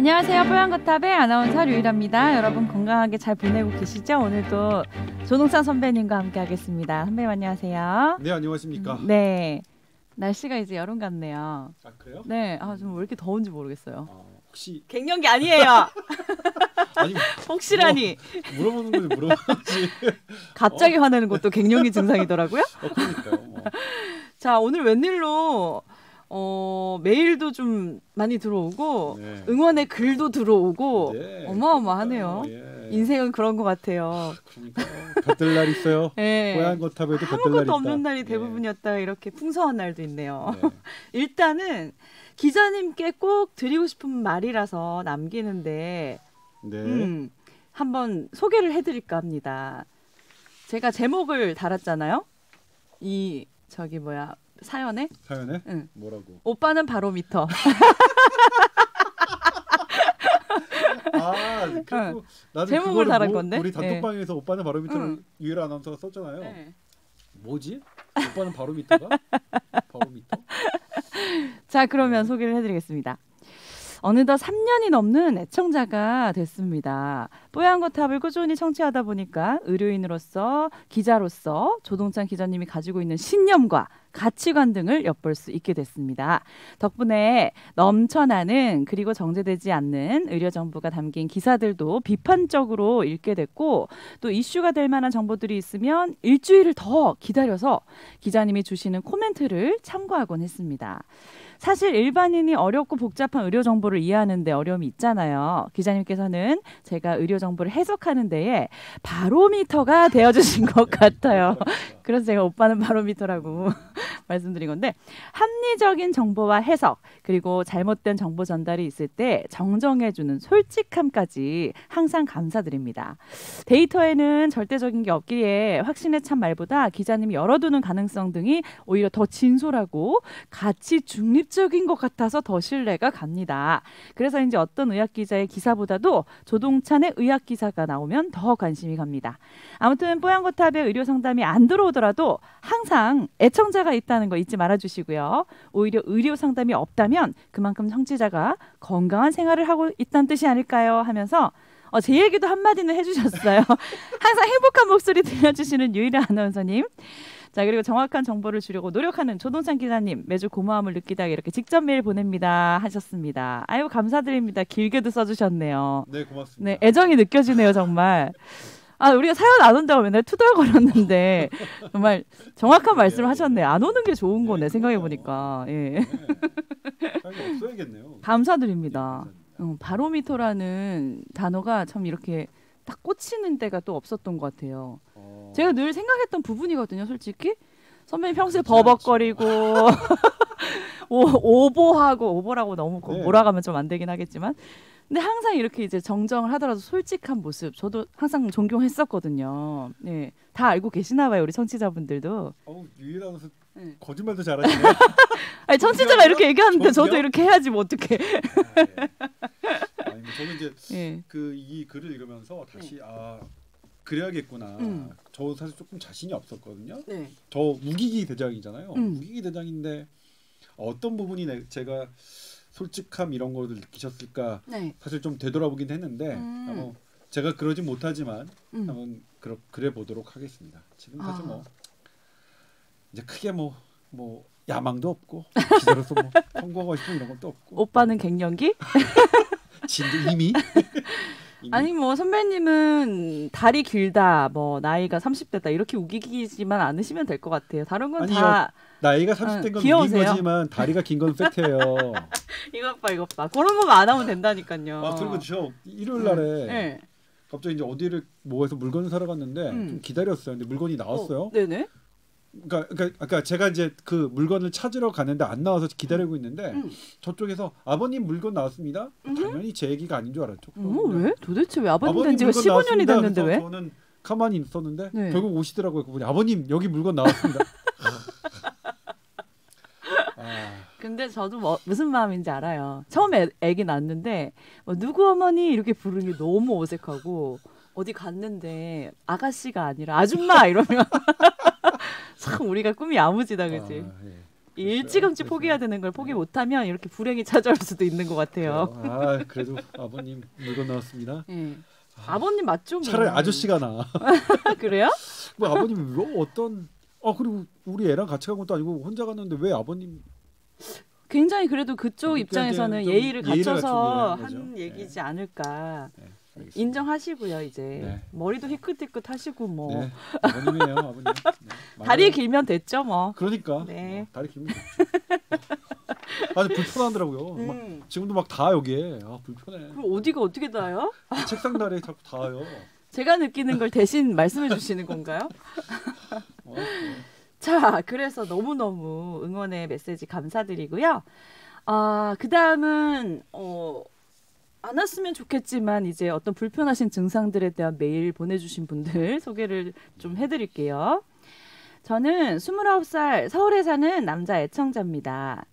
안녕하세요. 뽀얀거탑의 아나운서 류일합니다. 여러분 건강하게 잘 보내고 계시죠? 오늘도 조동찬 선배님과 함께 하겠습니다. 선배님 안녕하세요. 네, 안녕하십니까. 네, 날씨가 이제 여름 같네요. 아, 그래요? 네, 좀 왜 이렇게 더운지 모르겠어요. 혹시 갱년기 아니에요. 아니 혹시라니 물어보는 거지 물어보지. 갑자기 화내는 것도 갱년기 증상이더라고요. 그러니까요. 자, 오늘 웬일로 메일도 좀 많이 들어오고 네. 응원의 글도 들어오고 네, 어마어마하네요. 예. 인생은 그런 것 같아요. 그러니까 볕들 날 있어요. 네. 뽀얀거탑에도 볕들 날 있다. 아무것도 없는 날이 대부분이었다. 이렇게 풍성한 날도 있네요. 네. 일단은 기자님께 꼭 드리고 싶은 말이라서 남기는데 네. 한번 소개를 해드릴까 합니다. 제가 제목을 달았잖아요. 이 사연에? 응. 뭐라고? 오빠는 바로미터. 그리고 나도 제목을 달은 건데. 우리 단톡방에서 네. 오빠는 바로미터를 유일 아나운서가 썼잖아요. 네. 뭐지? 오빠는 바로미터가? 바로미터? 자, 그러면 소개를 해드리겠습니다. 어느덧 3년이 넘는 애청자가 됐습니다. 뽀얀거탑을 꾸준히 청취하다 보니까 의료인으로서, 기자로서 조동찬 기자님이 가지고 있는 신념과 가치관 등을 엿볼 수 있게 됐습니다. 덕분에 넘쳐나는 그리고 정제되지 않는 의료 정보가 담긴 기사들도 비판적으로 읽게 됐고, 또 이슈가 될 만한 정보들이 있으면 일주일을 더 기다려서 기자님이 주시는 코멘트를 참고하곤 했습니다. 사실 일반인이 어렵고 복잡한 의료 정보를 이해하는 데 어려움이 있잖아요. 기자님께서는 제가 의료 정보를 해석하는 데에 바로미터가 되어주신 것 같아요. 그래서 제가 오빠는 바로미터라고 말씀드린 건데, 합리적인 정보와 해석 그리고 잘못된 정보 전달이 있을 때 정정해주는 솔직함까지 항상 감사드립니다. 데이터에는 절대적인 게 없기에 확신에 찬 말보다 기자님이 열어두는 가능성 등이 오히려 더 진솔하고 가치 중립적인 것 같아서 더 신뢰가 갑니다. 그래서인지 어떤 의학기자의 기사보다도 조동찬의 의학기사가 나오면 더 관심이 갑니다. 아무튼 뽀얀거탑의 의료상담이 안 들어오더라도 항상 애청자가 있다는 거 잊지 말아주시고요. 오히려 의료상담이 없다면 그만큼 청취자가 건강한 생활을 하고 있다는 뜻이 아닐까요? 하면서 제 얘기도 한마디는 해주셨어요. 항상 행복한 목소리 들려주시는 유일한 아나운서님. 자, 그리고 정확한 정보를 주려고 노력하는 조동찬 기자님, 매주 고마움을 느끼다 이렇게 직접 메일 보냅니다 하셨습니다. 아유, 감사드립니다. 길게도 써주셨네요. 네, 고맙습니다. 네, 애정이 느껴지네요, 정말. 우리가 사연 안 온다고 맨날 투덜거렸는데 정말 정확한 말씀을 하셨네요. 안 오는 게 좋은 거네, 생각해보니까. 예. 없어야겠네요. 감사드립니다. 바로미터라는 단어가 참 이렇게 딱 꽂히는 때가 또 없었던 것 같아요. 제가 늘 생각했던 부분이거든요, 솔직히. 선배님 평소에 버벅거리고 오보라고 너무 몰아가면 좀 안 되긴 하겠지만, 근데 항상 이렇게 이제 정정을 하더라도 솔직한 모습 저도 항상 존경했었거든요. 네, 다 알고 계시나 봐요, 우리 청취자분들도. 유일하면서 거짓말도 잘하시네. 아니, 청취자가 이렇게 얘기하는데 저도 이렇게 해야지 뭐 어떡해. 아니, 저는 이제 이 글을 읽으면서 다시 그래야겠구나. 저 사실 조금 자신이 없었거든요. 네. 저 우기기 대장이잖아요. 우기기 대장인데 어떤 부분이 제가 솔직함 이런 거를 느끼셨을까, 사실 좀 되돌아보긴 했는데 제가 그러지 못하지만 한번 그래 보도록 하겠습니다. 지금 사실 이제 크게 뭐 야망도 없고 기자로서 성공하고 싶은 이런 것도 없고. 오빠는 갱년기? 진도 이미 아니 뭐 선배님은 다리 길다, 뭐 나이가 30대다 이렇게 우기기지만 않으시면 될 것 같아요. 다른 건 다 나이가 30대인 건 우긴 거지만 다리가 긴 건 팩트예요. 이것 봐. 그런 거만 안 하면 된다니까요. 그리고 저 일요일 날에 갑자기 이제 어디를 뭐해서 물건을 사러 갔는데 좀 기다렸어요. 근데 물건이 나왔어요. 네네. 그러니까 제가 이제 그 물건을 찾으러 가는데 안 나와서 기다리고 있는데 저쪽에서 아버님 물건 나왔습니다. 당연히 제 얘기가 아닌 줄 알았죠. 왜? 도대체 왜 아버님 된 지가 15년이 됐는데 왜? 저는 가만히 있었는데 결국 오시더라고요. 그분이 아버님 여기 물건 나왔습니다. 근데 저도 무슨 마음인지 알아요. 처음에 애기 낳았는데 누구 어머니 이렇게 부르는 게 너무 어색하고, 어디 갔는데 아가씨가 아니라 아줌마 이러면 참 우리가 꿈이 야무지다, 그치? 일찌감치 포기해야 되는 걸 포기 못하면 이렇게 불행이 찾아올 수도 있는 것 같아요. 아 그래도 아버님 물건 나왔습니다. 네. 아버님 맞죠? 차라리 아저씨가 나. 그래요? 뭐 아버님이 뭐 어떤 그리고 우리 애랑 같이 간 것도 아니고 혼자 갔는데 왜 아버님? 굉장히 그래도 그쪽 입장에서는 예의를 갖춰서 한 네. 얘기지 않을까. 네. 인정하시고요 이제. 네. 머리도 희끗희끗 하시고 뭐. 네. 아버님이에요 아버님. 네. 다리 길면 됐죠 뭐. 그러니까. 네. 다리 길면 됐죠. 아주 불편하더라고요. 막 지금도 막 다 여기에. 불편해. 그럼 어디가 어떻게 닿아요? 책상 다리에 자꾸 닿아요. 제가 느끼는 걸 대신 말씀해 주시는 건가요? 자, 그래서 너무너무 응원의 메시지 감사드리고요. 그 다음은 안 왔으면 좋겠지만 이제 어떤 불편하신 증상들에 대한 메일 보내주신 분들 소개를 좀 해드릴게요. 저는 29살 서울에 사는 남자 애청자입니다.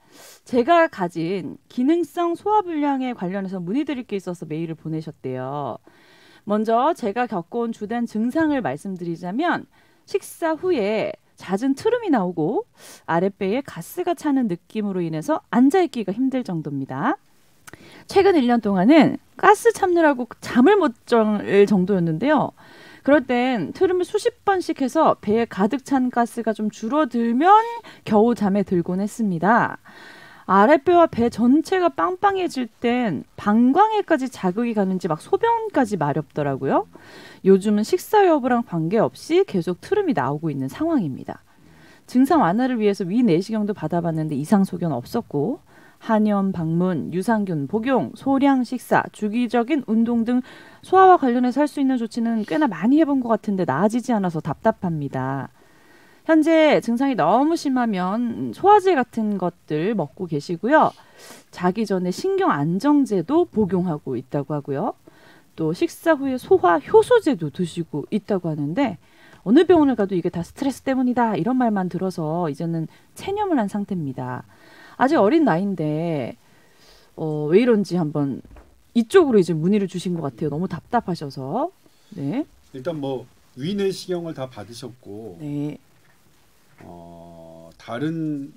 제가 가진 기능성 소화불량에 관련해서 문의드릴 게 있어서 메일을 보내셨대요. 먼저 제가 겪어온 주된 증상을 말씀드리자면 식사 후에 잦은 트름이 나오고 아랫배에 가스가 차는 느낌으로 인해서 앉아있기가 힘들 정도입니다. 최근 1년 동안은 가스 참느라고 잠을 못 잘 정도였는데요. 그럴 땐 트름을 수십 번씩 해서 배에 가득 찬 가스가 좀 줄어들면 겨우 잠에 들곤 했습니다. 아랫배와 배 전체가 빵빵해질 땐 방광에까지 자극이 가는지 막 소변까지 마렵더라고요. 요즘은 식사 여부랑 관계없이 계속 트름이 나오고 있는 상황입니다. 증상 완화를 위해서 위내시경도 받아봤는데 이상 소견 없었고 한의원 방문, 유산균 복용, 소량 식사, 주기적인 운동 등 소화와 관련해서 할 수 있는 조치는 꽤나 많이 해본 것 같은데 나아지지 않아서 답답합니다. 현재 증상이 너무 심하면 소화제 같은 것들 먹고 계시고요. 자기 전에 신경 안정제도 복용하고 있다고 하고요. 또 식사 후에 소화 효소제도 드시고 있다고 하는데 어느 병원을 가도 이게 다 스트레스 때문이다 이런 말만 들어서 이제는 체념을 한 상태입니다. 아직 어린 나이인데 왜 이런지 한번 이쪽으로 이제 문의를 주신 것 같아요. 너무 답답하셔서. 네. 일단 뭐 위내시경을 다 받으셨고 네. 다른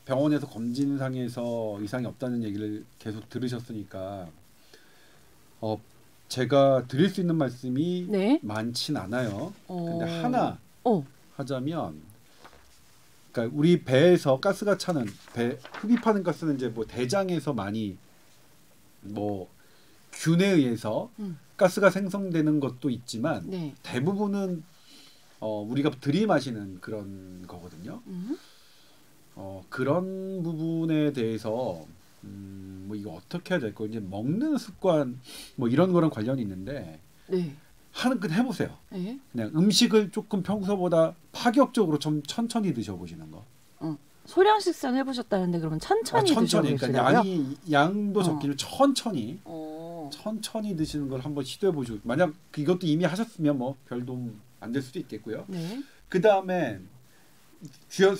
병원에서 검진상에서 이상이 없다는 얘기를 계속 들으셨으니까 제가 드릴 수 있는 말씀이 네. 많진 않아요. 근데 하나 하자면, 그러니까 우리 배에서 가스가 차는 흡입하는 가스는 이제 뭐 대장에서 많이 뭐 균에 의해서 가스가 생성되는 것도 있지만 네. 대부분은 우리가 들이마시는 그런 거거든요. 그런 부분에 대해서 뭐 이거 어떻게 해야 될까? 이제 먹는 습관 뭐 이런 거랑 관련이 있는데 네. 하는 건 해보세요. 네. 그냥 음식을 조금 평소보다 파격적으로 좀 천천히 드셔보시는 거. 소량 식사는 해보셨다는데 그러면 천천히 천천히. 그러니까 양도 적기를 천천히 드시는 걸 한번 시도해 보시고, 만약 이것도 이미 하셨으면 뭐 별 도움 안 될 수도 있겠고요. 네. 그 다음에 사연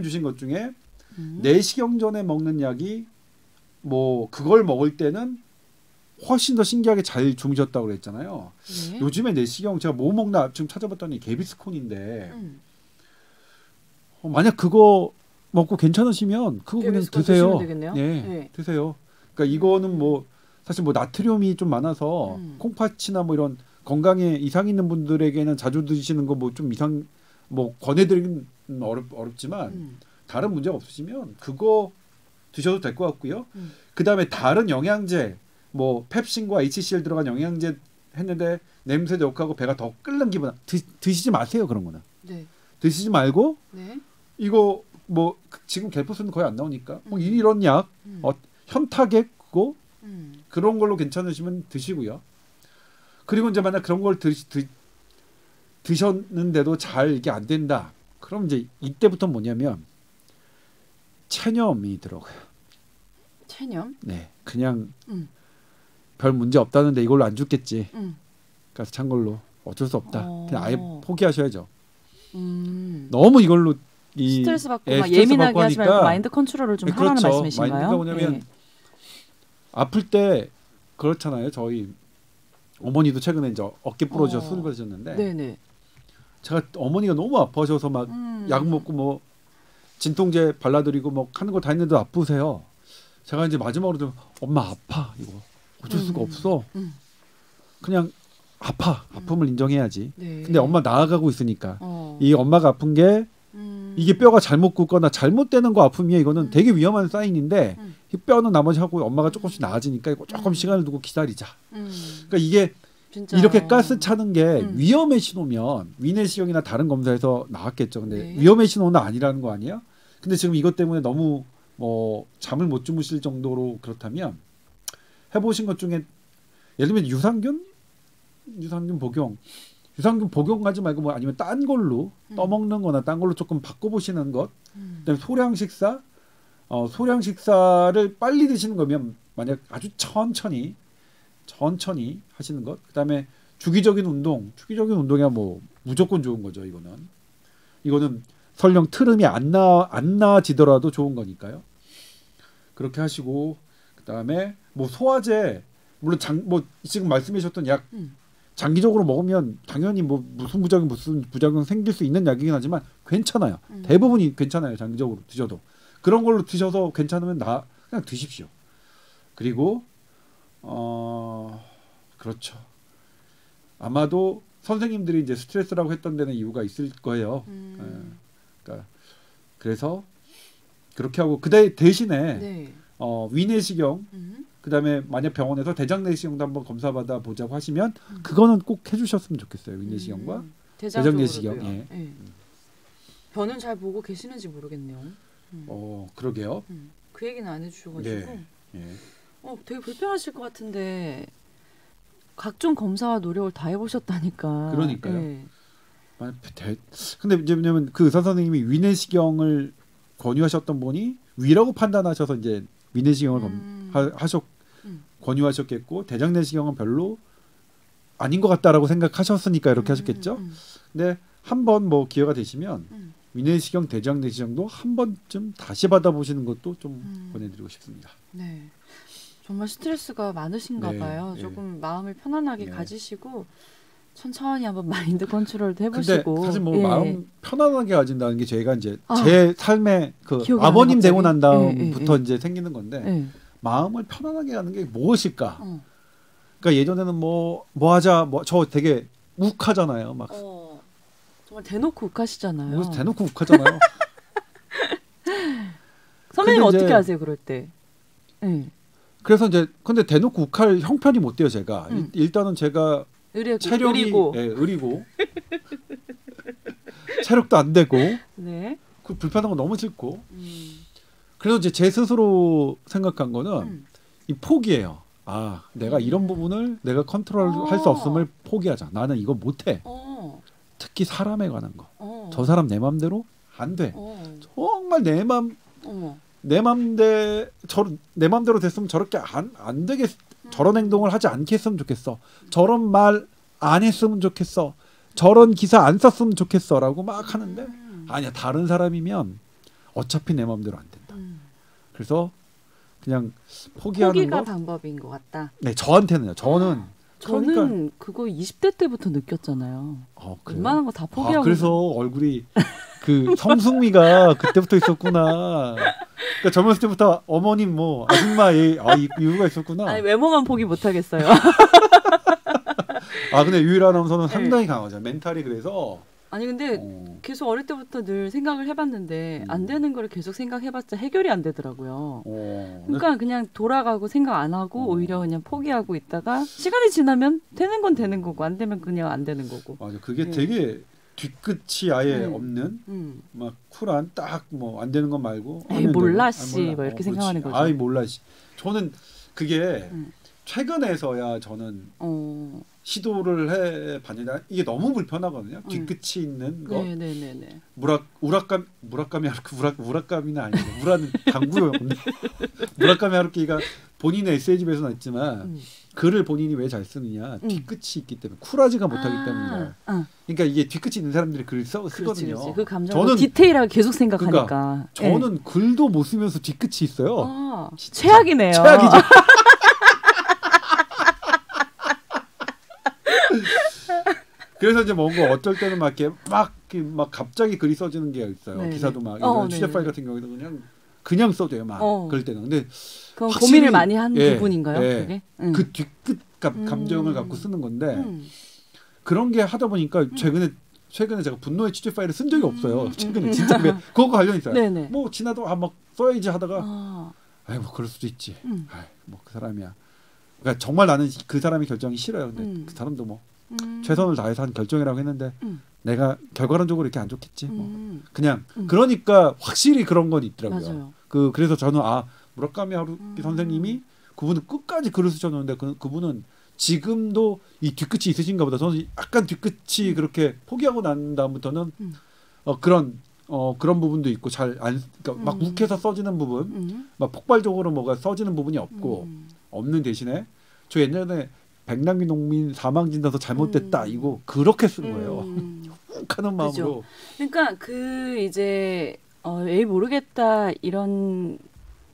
주신 것 중에 내시경 전에 먹는 약이 뭐 그걸 먹을 때는 훨씬 더 신기하게 잘 주무셨다고 그랬잖아요. 네. 요즘에 내시경 제가 뭐 먹나 지금 찾아봤더니 개비스콘인데 만약 그거 먹고 괜찮으시면 그거 그냥 드세요. 네, 드세요. 그러니까 이거는 뭐 사실 뭐 나트륨이 좀 많아서 콩팥이나 뭐 이런 건강에 이상 있는 분들에게는 자주 드시는 거 뭐 좀 이상 뭐 권해드리긴 어렵지만 다른 문제가 없으시면 그거 드셔도 될 것 같고요. 그 다음에 다른 영양제 뭐 펩신과 HCl 들어간 영양제 했는데 냄새도 역하고 배가 더 끓는 기분 드시지 마세요. 그런 거는. 네. 드시지 말고 네. 이거 뭐 지금 갤포스는 거의 안 나오니까 뭐 이런 약 현타액 그거 그런 걸로 괜찮으시면 드시고요. 그리고 이제 만약 그런 걸 드셨는데도 잘 이게 안 된다. 그럼 이제 이때부터 뭐냐면 체념이 들어가요. 체념? 네, 그냥 별 문제 없다는데 이걸로 안 죽겠지. 그래서 찬 걸로 어쩔 수 없다. 그냥 아예 포기하셔야죠. 너무 이걸로 스트레스 받고 막 예민하게 하지 말고 마인드 컨트롤을 좀 하라는 그렇죠. 말씀이신가요? 마인드가 뭐냐면 아플 때 그렇잖아요. 저희 어머니도 최근에 이제 어깨 부러져 수술 받으셨는데 네네. 제가 어머니가 너무 아파하셔서 막 약 먹고 뭐 진통제 발라드리고 뭐 하는 거 다 했는데 아프세요. 제가 이제 마지막으로 좀 엄마 아파 이거 어쩔 수가 없어. 그냥 아픔을 인정해야지. 네. 근데 엄마 나아가고 있으니까 이 엄마가 아픈 게 이게 뼈가 잘못 굽거나 잘못되는 거 아픔이에요. 이거는 되게 위험한 사인인데 이 뼈는 나머지 하고 엄마가 조금씩 나아지니까 이거 조금 시간을 두고 기다리자. 그러니까 이게 진짜. 이렇게 가스 차는 게 위험의 신호면 위내시경이나 다른 검사에서 나왔겠죠. 근데 네. 위험의 신호는 아니라는 거 아니에요? 근데 지금 이것 때문에 너무 뭐 잠을 못 주무실 정도로 그렇다면 해보신 것 중에 예를 들면 유산균 복용하지 말고 뭐 아니면 딴 걸로 떠먹는 거나 딴 걸로 조금 바꿔보시는 것. 그다음에 소량 식사를 빨리 드시는 거면 만약 아주 천천히 하시는 것. 그다음에 주기적인 운동이야 뭐 무조건 좋은 거죠. 이거는 설령 트름이 안 나아지더라도 좋은 거니까요. 그렇게 하시고 그다음에 뭐 소화제 물론 지금 말씀하셨던 약 장기적으로 먹으면 당연히 뭐 무슨 부작용 생길 수 있는 약이긴 하지만 괜찮아요. 대부분이 괜찮아요. 장기적으로 드셔도. 그런 걸로 드셔서 괜찮으면 그냥 드십시오. 그리고 그렇죠. 아마도 선생님들이 이제 스트레스라고 했던 데는 이유가 있을 거예요. 그러니까 그래서 그렇게 하고 대신에 네. 위내시경 그다음에 만약 병원에서 대장내시경도 한번 검사받아 보자고 하시면 그거는 꼭 해주셨으면 좋겠어요. 위내시경과 대장내시경. 예. 네. 변은 잘 보고 계시는지 모르겠네요. 그러게요. 그 얘기는 안 해주셔가지고. 네. 예. 되게 불편하실 것 같은데 각종 검사와 노력을 다 해보셨다니까. 그러니까요. 네. 근데 이제 왜냐면 그 의사 선생님이 위내시경을 권유하셨던 분이 위라고 판단하셔서 이제 위내시경을 권유하셨겠고 대장내시경은 별로 아닌 것 같다라고 생각하셨으니까 이렇게 하셨겠죠. 근데 한번 뭐 기회가 되시면 위내시경, 대장내시경도 한 번쯤 다시 받아보시는 것도 좀 권해드리고 싶습니다. 네, 정말 스트레스가 많으신가 봐요. 조금 마음을 편안하게 가지시고 천천히 한번 마인드 컨트롤도 해보시고. 근데 사실 뭐 마음 편안하게 가진다는 게 제가 이제 제 삶의 그 아버님 되고 난 다음부터 이제 생기는 건데 마음을 편안하게 하는 게 무엇일까? 그러니까 예전에는 뭐 하자 저 되게 욱하잖아요. 막 정말 대놓고 욱하시잖아요. 대놓고 욱하잖아요. 선배님 어떻게 하세요 그럴 때? 그래서 이제 근데 대놓고 욱할 형편이 못 돼요 제가. 일단은 제가 체력이 의리고 체력도 안 되고 네. 그 불편한 거 너무 싫고 그래서 이제 제 스스로 생각한 거는 이 포기예요. 내가 이런 부분을 내가 컨트롤할 수 없음을 포기하자. 나는 이거 못해. 특히 사람에 관한 거. 저 사람 내 맘대로 안 돼. 정말 내 맘대로 됐으면 저렇게 안 되겠. 저런 행동을 하지 않겠으면 좋겠어. 저런 말 안 했으면 좋겠어. 저런 기사 안 썼으면 좋겠어라고 막 하는데 아니야. 다른 사람이면 어차피 내 맘대로 안 된다. 그래서 그냥 포기가 방법인 것 같다. 네, 저한테는요. 저는 그거 20대 때부터 느꼈잖아요. 웬만한 거 다 포기하고. 그래서 얼굴이 그 성숙미가 그때부터 있었구나. 그러니까 젊었을 때부터 어머님 뭐 아줌마 이 이유가 있었구나. 아니 외모만 포기 못 하겠어요. 근데 유일 아나운서는 상당히 강하죠. 멘탈이 그래서. 아니 근데 계속 어릴 때부터 늘 생각을 해봤는데 안 되는 거를 계속 생각해봤자 해결이 안 되더라고요. 그러니까 그냥 돌아가고 생각 안 하고 오히려 그냥 포기하고 있다가 시간이 지나면 되는 건 되는 거고 안 되면 그냥 안 되는 거고. 맞아. 그게 되게 뒤끝이 아예 없는 막 쿨한 딱 뭐 안 되는 건 말고 몰라 씨 뭐 이렇게 생각하는 거죠. 몰라 씨. 저는 그게 최근에서야 저는 시도를 해봤는데 이게 너무 불편하거든요. 뒤끝이 있는 거. 네네네. 무라카미 하루키 무라카미는 아니고 무라는 당구였는데 무라카미 하루키가 본인의 에세이집에서 나왔지만 글을 본인이 왜 잘 쓰느냐 뒤끝이 있기 때문에 쿨하지가 못하기 때문에. 그러니까 이게 뒤끝이 있는 사람들이 글을 쓰거든요. 그렇지. 그 감정을 디테일하게 계속 생각하니까. 그러니까 저는 글도 못 쓰면서 뒤끝이 있어요. 최악이네요. 최악이죠. 그래서 이제 뭔가 어쩔 때는 막 이렇게 막 갑자기 글이 써지는 게 있어요. 네네. 기사도 막 이런 취재 파일 같은 경우에는 그냥 써져요. 막 그럴 때는. 근데 그건 고민을 많이 한 부분인가요? 그게? 그 뒤끝 감정을 갖고 쓰는 건데 그런 게 하다 보니까 최근에 제가 분노의 취재 파일을 쓴 적이 없어요. 최근에 진짜 그거 관련 있어요. 네네. 뭐 지나도 막 써야지 하다가 아이 뭐 그럴 수도 있지. 아이 뭐 그 사람이야. 그러니까 정말 나는 그 사람의 결정이 싫어요. 근데 그 사람도 뭐 최선을 다해서 한 결정이라고 했는데 내가 결과론적으로 이렇게 안 좋겠지. 뭐 그냥 그러니까 확실히 그런 건 있더라고요. 맞아요. 그래서 저는 무라카미 하루키 선생님이 그분은 끝까지 글을 쓰셨는데 그분은 지금도 이 뒤끝이 있으신가 보다. 저는 약간 뒤끝이 그렇게 포기하고 난 다음부터는 그런 부분도 있고 그러니까 막 욱해서 써지는 부분, 막 폭발적으로 뭐가 써지는 부분이 없는 대신에 저 옛날에 백남기 농민 사망 진단서 잘못됐다 이거 그렇게 쓴 거예요. 욱 하는 마음으로. 그렇죠. 그러니까 이제 에이 모르겠다 이런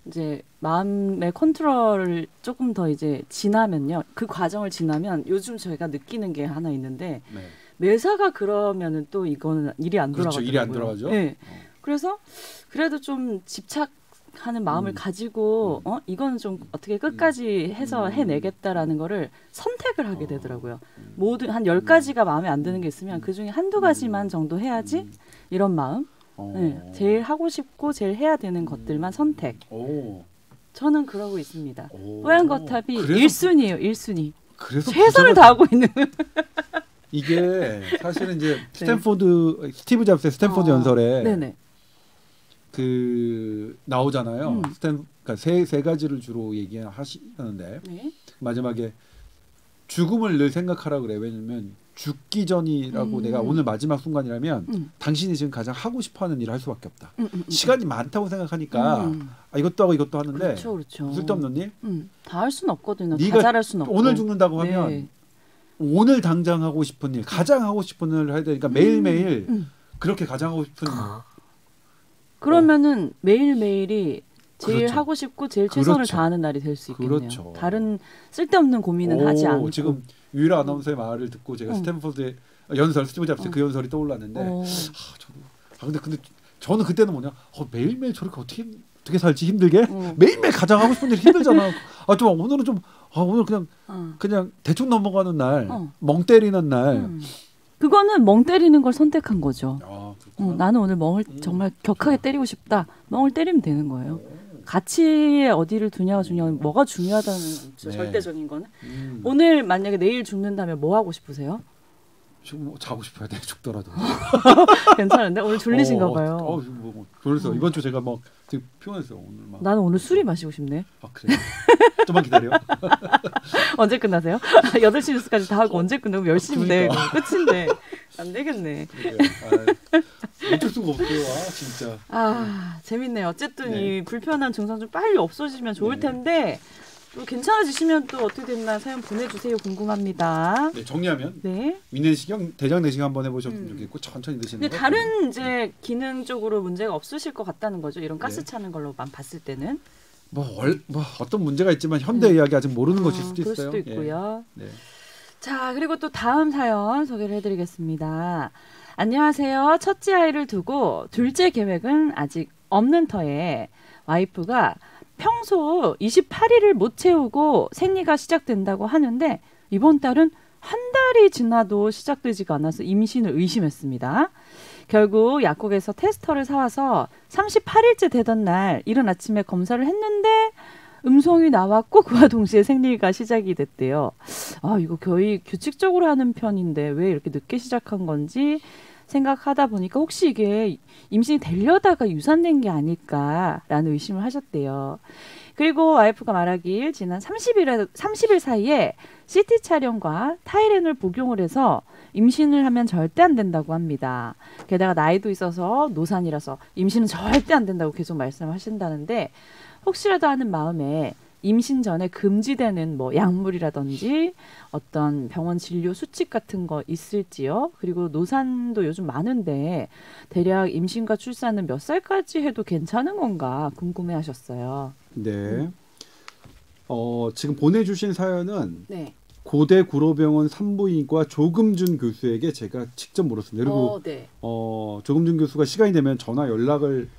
이제 마음의 컨트롤을 조금 더 이제 지나면요. 그 과정을 지나면 요즘 저희가 느끼는 게 하나 있는데 매사가 그러면은 또 이거는 일이 안 그렇죠. 돌아가더라고요. 일이 안 돌아가죠. 네. 그래서 그래도 좀 집착하는 마음을 가지고 이거는 좀 어떻게 끝까지 해서 해내겠다라는 거를 선택을 하게 되더라고요. 모든 한 10가지가 마음에 안 드는 게 있으면 그중에 한두 가지만 정도 해야지 이런 마음. 네, 제일 하고 싶고 제일 해야 되는 것들만 선택. 저는 그러고 있습니다. 뽀얀거탑이 1순위예요. 1순위. 그래서 최선을 다하고 있는. 이게 사실은 이제 스티브 잡스의 스탠포드 연설에 네네. 그 나오잖아요. 그러니까 세 가지를 주로 얘기하시는데 마지막에 죽음을 늘 생각하라 그래. 왜냐면 죽기 전이라고 내가 오늘 마지막 순간이라면 당신이 지금 가장 하고 싶어하는 일을 할 수밖에 없다. 시간이 많다고 생각하니까 이것도 하고 이것도 하는데 그렇죠. 쓸데없는 일? 다 할 수는 없거든요. 다 잘할 수는 없고. 오늘 죽는다고 하면 오늘 당장 하고 싶은 일, 가장 하고 싶은 일을 해야 되니까 매일매일 그렇게 가장 하고 싶은 그러면은 매일매일이 제일 그렇죠. 하고 싶고 제일 최선을 다하는 날이 될 수 있겠네요. 그렇죠. 다른 쓸데없는 고민은 하지 않고. 지금 유일한 아나운서의 말을 듣고 제가 스탠포드의 연설, 스티브 잡스 그 연설이 떠올랐는데 근데 저는 그때는 뭐냐 매일매일 저렇게 어떻게 살지 힘들게 매일매일 가장 하고 싶은 일 힘들잖아. 좀 오늘은 좀 오늘 그냥 대충 넘어가는 날, 멍 때리는 날. 그거는 멍 때리는 걸 선택한 거죠. 나는 오늘 멍을 정말 격하게 때리고 싶다. 멍을 때리면 되는 거예요. 가치에 어디를 두냐가 중요한 뭐가 중요하다는 절대적인 거는 오늘 만약에 내일 죽는다면 뭐 하고 싶으세요? 지금 자고 싶어요. 내일 죽더라도. 괜찮은데 오늘 졸리신가 봐요. 그래서 이번 주 제가 막 지금 피곤했어요. 오늘 막. 나는 오늘 술이 마시고 싶네. 그래? 좀만 기다려. 언제 끝나세요? 8시 뉴스까지 다 하고 언제 끝나고 10시인데 끝인데 안 되겠네. 어쩔 수가 없어요. 진짜. 재밌네요. 어쨌든 이 불편한 증상 좀 빨리 없어지면 좋을 텐데 또 괜찮아지시면 또 어떻게 됐나 사연 보내주세요. 궁금합니다. 정리하면 위내시경, 대장 내시경 한번 해보셨으면 좋겠고 천천히 드시는 거. 다른 이제 기능적으로 문제가 없으실 것 같다는 거죠. 이런 가스 차는 걸로만 봤을 때는. 어떤 문제가 있지만 현대의학이 아직 모르는 것일 수도 있어요. 그럴 수도 있고요. 자, 그리고 또 다음 사연 소개를 해드리겠습니다. 안녕하세요. 첫째 아이를 두고 둘째 계획은 아직 없는 터에 와이프가 평소 28일을 못 채우고 생리가 시작된다고 하는데 이번 달은 한 달이 지나도 시작되지가 않아서 임신을 의심했습니다. 결국 약국에서 테스터를 사와서 38일째 되던 날 이른 아침에 검사를 했는데 음성이 나왔고 그와 동시에 생리가 시작이 됐대요. 이거 거의 규칙적으로 하는 편인데 왜 이렇게 늦게 시작한 건지 생각하다 보니까 혹시 이게 임신이 되려다가 유산된 게 아닐까라는 의심을 하셨대요. 그리고 와이프가 말하길 지난 30일 사이에 CT 촬영과 타이레놀 복용을 해서 임신을 하면 절대 안 된다고 합니다. 게다가 나이도 있어서 노산이라서 임신은 절대 안 된다고 계속 말씀하신다는데 혹시라도 하는 마음에 임신 전에 금지되는 약물이라든지 어떤 병원 진료 수칙 같은 거 있을지요? 그리고 노산도 요즘 많은데 대략 임신과 출산은 몇 살까지 해도 괜찮은 건가 궁금해하셨어요. 네. 지금 보내주신 사연은 고대 구로병원 산부인과 조금준 교수에게 제가 직접 물었습니다. 그리고 네. 조금준 교수가 시간이 되면 전화 연결을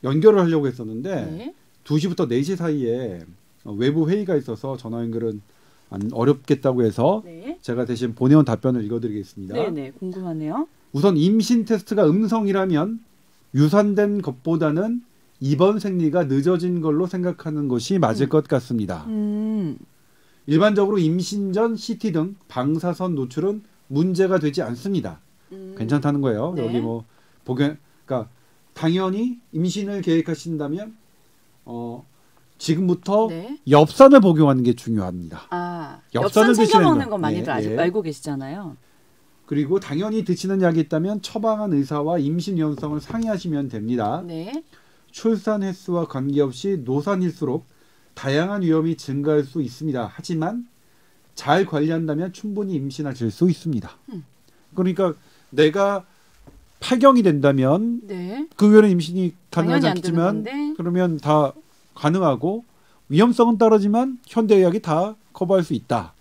하려고 했었는데 네. 2시부터 4시 사이에 외부 회의가 있어서 전화 연결은 어렵겠다고 해서 네. 제가 대신 보내온 답변을 읽어드리겠습니다. 네네, 궁금하네요. 우선 임신 테스트가 음성이라면 유산된 것보다는 입원 생리가 늦어진 걸로 생각하는 것이 맞을 것 같습니다. 일반적으로 임신 전 CT 등 방사선 노출은 문제가 되지 않습니다. 괜찮다는 거예요. 네. 여기 뭐 그러니까 당연히 임신을 계획하신다면 지금부터 네. 엽산을 복용하는 게 중요합니다. 엽산 챙겨 먹는 건 많이들 아직 알고 계시잖아요. 그리고 당연히 드시는 약이 있다면 처방한 의사와 임신 위험성을 상의하시면 됩니다. 네. 출산 횟수와 관계없이 노산일수록 다양한 위험이 증가할 수 있습니다. 하지만 잘 관리한다면 충분히 임신하실 수 있습니다. 그러니까 내가 파경이 된다면 네. 그 외에는 임신이 가능하지 않겠지만 그러면 다 가능하고 위험성은 따르지만 현대의학이 다 커버할 수 있다.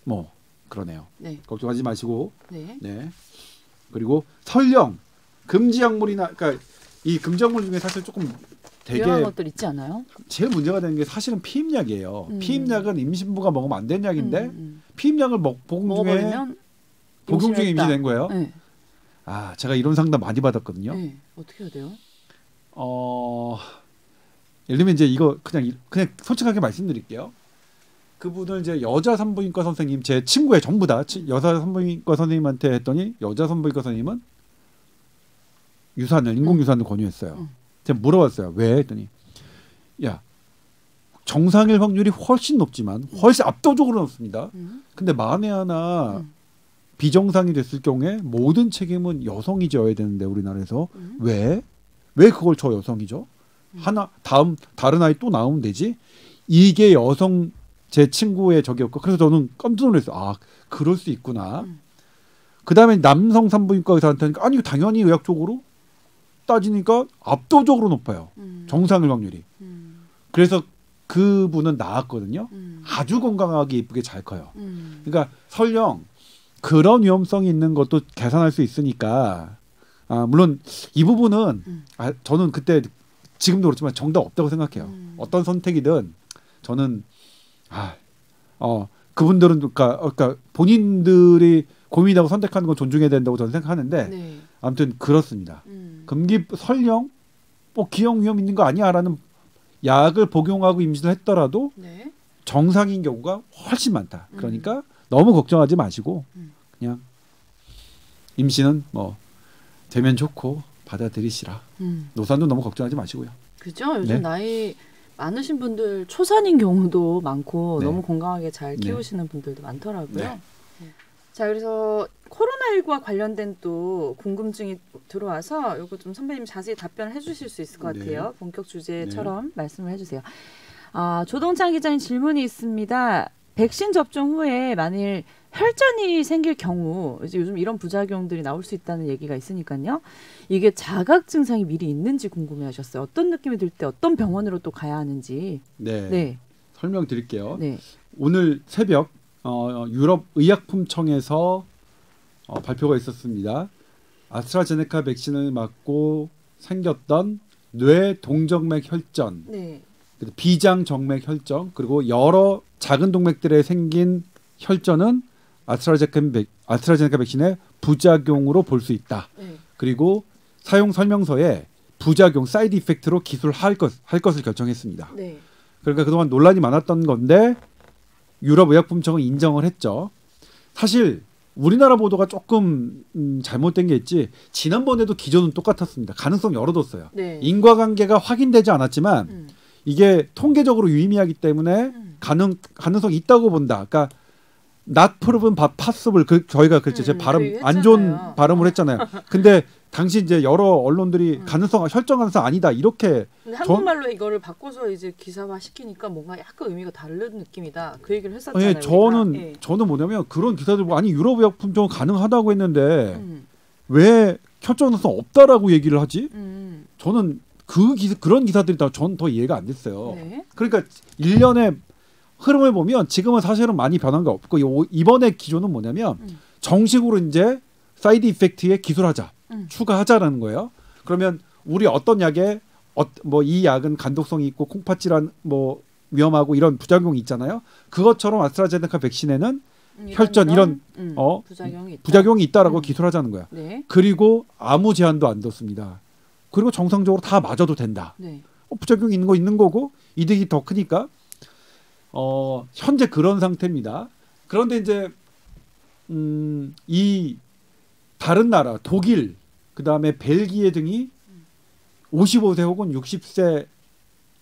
뭐 그러네요. 네. 걱정하지 마시고. 네. 네. 그리고 설령 금지 약물이나 그러니까 이 금지 약물 중에 사실 조금 되게 위험한 것들 있지 않아요? 제일 문제가 되는 게 사실은 피임약이에요. 피임약은 임신부가 먹으면 안 되는 약인데 피임약을 복용 중에 임신된 거예요. 네. 제가 이런 상담 많이 받았거든요. 네. 어떻게 해야 돼요? 예를 들면 이제 이거 그냥 솔직하게 말씀드릴게요. 그분을 이제 여자 산부인과 선생님 제 친구의 전부 다 여자 산부인과 선생님한테 했더니 여자 산부인과 선생님은 인공 유산을 권유했어요. 제가 물어봤어요. 왜? 했더니 야 정상일 확률이 훨씬 높지만 훨씬 압도적으로 높습니다. 근데 만에 하나 비정상이 됐을 경우에 모든 책임은 여성이 져야 되는데 우리나라에서 왜 그걸 저 여성이 져? 다른 아이 또 나오면 되지? 이게 여성 제 친구의 적이었고 그래서 저는 깜짝 놀랐어요. 그럴 수 있구나. 그 다음에 남성 산부인과 의사한테는 아니 당연히 의학적으로 따지니까 압도적으로 높아요. 정상일 확률이. 그래서 그분은 나았거든요. 아주 건강하게 예쁘게 잘 커요. 그러니까 설령 그런 위험성이 있는 것도 계산할 수 있으니까 물론 이 부분은 저는 그때 지금도 그렇지만 정답 없다고 생각해요. 어떤 선택이든 저는 그분들은 그러니까 본인들이 고민하고 선택하는 건 존중해야 된다고 저는 생각하는데 네. 아무튼 그렇습니다. 설령 기형 위험 있는 거 아니야라는 약을 복용하고 임신을 했더라도 네. 정상인 경우가 훨씬 많다. 그러니까 너무 걱정하지 마시고 그냥 임신은 되면 좋고 받아들이시라. 노산도 너무 걱정하지 마시고요. 그죠? 요즘 네. 나이 많으신 분들 초산인 경우도 많고 네. 너무 건강하게 잘 키우시는 네. 분들도 많더라고요. 네. 자, 그래서 코로나19와 관련된 또 궁금증이 들어와서 이거 좀 선배님 자세히 답변을 해주실 수 있을 것 같아요. 네. 본격 주제처럼 네. 말씀을 해주세요. 조동찬 기자님 질문이 있습니다. 백신 접종 후에 만일 혈전이 생길 경우 이제 요즘 이런 부작용들이 나올 수 있다는 얘기가 있으니까요. 이게 자각 증상이 미리 있는지 궁금해하셨어요. 어떤 느낌이 들 때 어떤 병원으로 또 가야 하는지. 네. 네. 설명드릴게요. 네. 오늘 새벽 유럽 의약품청에서 발표가 있었습니다. 아스트라제네카 백신을 맞고 생겼던 뇌 동정맥 혈전, 네. 비장 정맥 혈전, 그리고 여러 작은 동맥들에 생긴 혈전은 아스트라제네카 백신의 부작용으로 볼 수 있다. 네. 그리고 사용 설명서에 부작용, 사이드 이펙트로 기술할 것을 결정했습니다. 네. 그러니까 그동안 논란이 많았던 건데 유럽 의약품청은 인정을 했죠. 사실 우리나라 보도가 조금 잘못된 게 있지 지난번에도 기존은 똑같았습니다. 가능성 열어뒀어요. 네. 인과관계가 확인되지 않았지만 이게 통계적으로 유의미하기 때문에 가능성이 있다고 본다. 그러니까 not proven but possible 저희가 그랬죠. 제 발음 안 좋은 발음을 했잖아요. 근데 당시 이제 여러 언론들이 혈전 가능성 아니다 이렇게 근데 한국말로 이거를 바꿔서 이제 기사화 시키니까 뭔가 약간 의미가 다른 느낌이다. 그 얘기를 했었잖아요. 네, 저는 뭐냐면 그런 기사들 보고 아니 유럽 의약품종은 가능하다고 했는데 왜 혈전 가능성 없다라고 얘기를 하지? 저는 그런 기사들이 전 더 이해가 안 됐어요. 네. 그러니까 1년에 흐름을 보면 지금은 사실은 많이 변한 게 없고 이번에 기조는 뭐냐면 정식으로 이제 사이드 이펙트에 기술하자, 추가하자라는 거예요. 그러면 우리 어떤 약에 뭐 이 약은 간독성이 있고 콩팥질환 뭐 위험하고 이런 부작용이 있잖아요. 그것처럼 아스트라제네카 백신에는 혈전 이런 부작용이 있다라고 기술하자는 거야. 네. 그리고 아무 제한도 안 뒀습니다. 그리고 정상적으로 다 맞아도 된다. 네. 부작용이 있는 거 있는 거고 이득이 더 크니까 현재 그런 상태입니다. 그런데 이제 이 다른 나라 독일 그다음에 벨기에 등이 55세 혹은 60세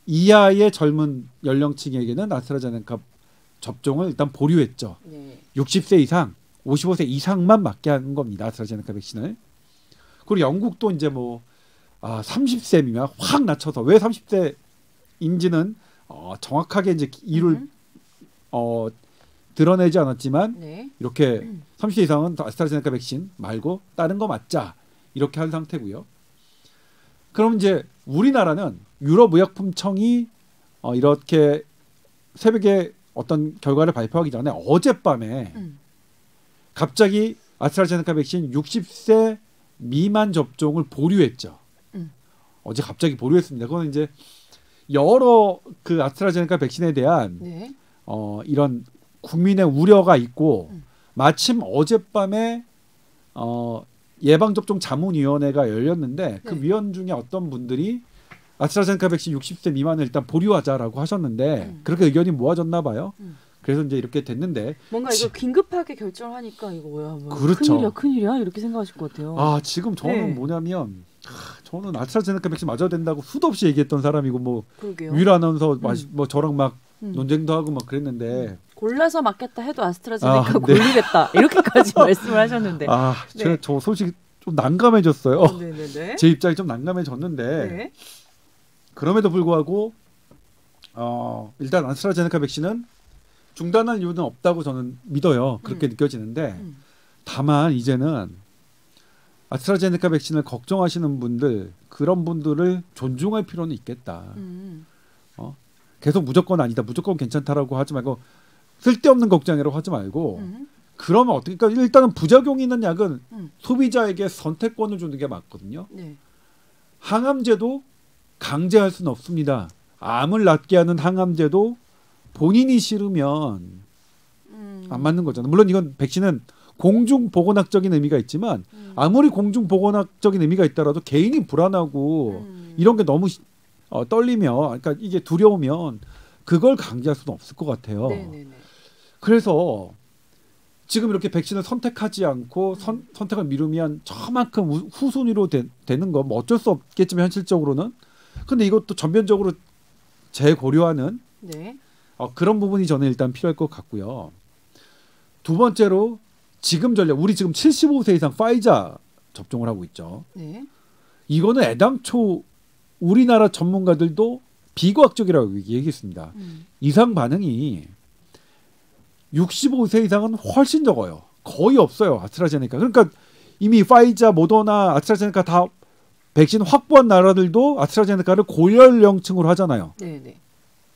이하의 젊은 연령층에게는 아스트라제네카 접종을 일단 보류했죠. 네. 60세 이상, 55세 이상만 맞게 한 겁니다. 아스트라제네카 백신을. 그리고 영국도 이제 뭐 30세 미만 확 낮춰서 왜 30세인지는 정확하게 이제 이유를 드러내지 않았지만 네. 이렇게 30세 이상은 아스트라제네카 백신 말고 다른 거 맞자 이렇게 한 상태고요. 그럼 이제 우리나라는 유럽의약품청이 이렇게 새벽에 어떤 결과를 발표하기 전에 어젯밤에 갑자기 아스트라제네카 백신 60세 미만 접종을 보류했죠. 어제 갑자기 보류했습니다. 그건 이제 여러 그 아스트라제네카 백신에 대한 네. 이런 국민의 우려가 있고 마침 어젯밤에 예방접종 자문위원회가 열렸는데 그 위원 중에 어떤 분들이 아스트라제네카 백신 60세 미만을 일단 보류하자라고 하셨는데 그렇게 의견이 모아졌나 봐요. 그래서 이제 이렇게 됐는데 뭔가 이거 긴급하게 결정하니까 이거 뭐야 뭐 그렇죠. 큰일이야 이렇게 생각하실 것 같아요. 지금 저는 뭐냐면 저는 아스트라제네카 백신 맞아야 된다고 수도 없이 얘기했던 사람이고 뭐 유일 아나운서 뭐 저랑 막 논쟁도 하고 막 그랬는데 골라서 맞겠다 해도 아스트라제네카 골리겠다 이렇게까지 말씀을 하셨는데 제가 저 소식 좀 난감해졌어요. 네네네. 제 입장이 좀 난감해졌는데 네. 그럼에도 불구하고 일단 아스트라제네카 백신은 중단할 이유는 없다고 저는 믿어요. 그렇게 느껴지는데 다만 이제는 아스트라제네카 백신을 걱정하시는 분들 그런 분들을 존중할 필요는 있겠다. 계속 무조건 아니다, 무조건 괜찮다라고 하지 말고 쓸데없는 걱정이라고 하지 말고 그러면 어떻게? 그러니까 일단은 부작용이 있는 약은 소비자에게 선택권을 주는 게 맞거든요. 네. 항암제도 강제할 수는 없습니다. 암을 낫게 하는 항암제도 본인이 싫으면 안 맞는 거잖아요. 물론 이건 백신은 공중보건학적인 의미가 있지만 아무리 공중보건학적인 의미가 있더라도 개인이 불안하고 이런 게 너무 떨리면 그러니까 이게 두려우면 그걸 강제할 수는 없을 것 같아요. 네네네. 그래서 지금 이렇게 백신을 선택하지 않고 선택을 미루면 저만큼 후순위로 되는 거 뭐 어쩔 수 없겠지만 현실적으로는 근데 이것도 전면적으로 재고려하는 그런 부분이 저는 일단 필요할 것 같고요. 두 번째로 지금 전략 우리 지금 75세 이상 파이자 접종을 하고 있죠. 네. 이거는 애당초 우리나라 전문가들도 비과학적이라고 얘기했습니다. 이상 반응이 65세 이상은 훨씬 적어요. 거의 없어요. 아스트라제네카. 그러니까 이미 파이자, 모더나, 아스트라제네카 다 백신 확보한 나라들도 아스트라제네카를 고연령층으로 하잖아요. 네네.